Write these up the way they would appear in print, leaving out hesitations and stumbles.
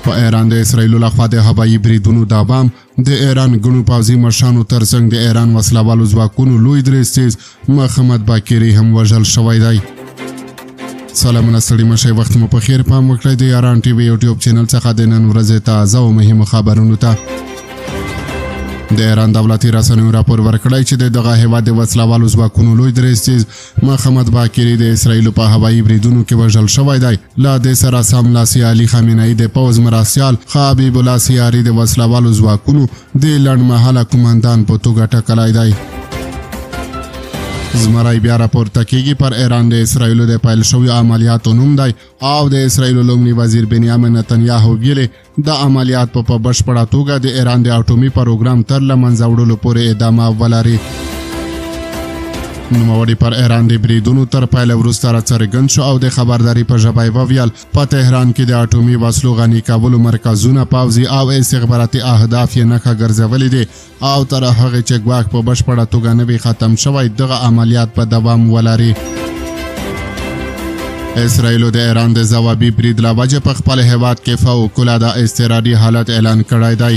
په ایران د اسرایلو لخوا د هوایي بریدونو دوام د ایران ګڼو پوځي مشرانو ترڅنګ د ایران وسلوالو ځواکونو لوی درستیز محمد باقری هم وژل شوی دی. سلامونه ستړي مشئ، وخت مو په خیر. پام وکړئ د ایران ټي وي یوټیوب چینل څخه د نن ورځې تازه او مهمو خبرونو ته. د ایران دولتي رسنیو راپور ورکړی چې دغه هیواد د وسلوالو ځواکونو لوی درستیز محمد باقری د اسرایلو په هوایي بریدونو کې وژل شوی دی. له دې سره سملاسي علي خامنه‌ای د پوځ مرستیال حبیب الله سیاري د وسلوالو ځواکونو د لنډمهاله قومندان په توګه ټاکلی دی. زمری بیا راپورته کیږي پر ایران د اسرایلو د پیل شویو عملیاتو نوم دی او د اسرایلو لومړي وزیر بنیامین نتنیاهو ویلي د عملیات په بشپړه توګه د ایران د اټومي پروګرام تر له منځه وړلو پورې ادامه ولري. نوموړي پر ایران د بریدونو تر پیل وروسته راڅرګند شو او د خبرداري په ژبه یې وویل په تهران کې د اټومي وسلو غني کولو مرکزونه، پوځي او استخباراتي اهداف یې نښه ګرځولي دي او تر هغې چې ګواښ په بشپړه توګه نه وي ختم شوی دغه عملیات په دوام ولري. اسرایلو د ایران د ځوابي برید له وجې په خپل هیواد کې فوق‌العاده اضطراري حالت اعلان کړی دی.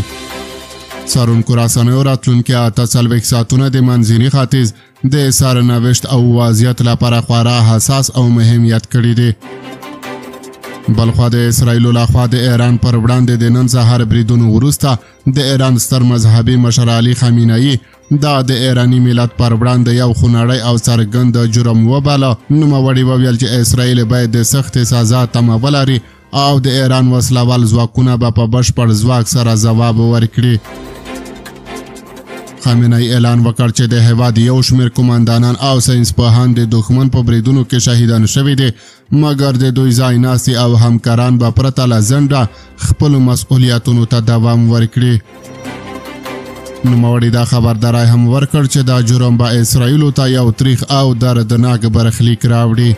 څارونکو رسنیو راتلونکي 48 ساعتونه د منځني ختیځ د سرنوشت او وضعیت لپاره خورا حساس او مهم یاد کړي دي. بلخوا د اسرایلو لخوا د ایران پر وړاندې د نن سهار بریدونو وروسته د ایران ستر مذهبي مشر علي خامنه‌ای دا د ایرانی ملت پر وړاندې یو خونړی او څرګند جرم وباله. نوموړي وویل چې اسرایل باید د سختې سزا تمه ولري او د ایران وسلوال ځواکونه به په بشپړ ځواک سره ځواب ورکړي. خامنه‌ای اعلان وکړ چې د هیواد یو شمېر قومندانان او ساینسپوهان د دښمن په بریدونو کې شهیدان شوي دي، مګر د دوی ځای ناستي او همکاران به پرته له ځنډه خپلو مسؤلیتونو ته دوام ورکړي. نوموړي دا خبرداری هم ورکړ چې دا جرم به اسرایلو ته یو تریخ او دردناک برخلیک راوړي.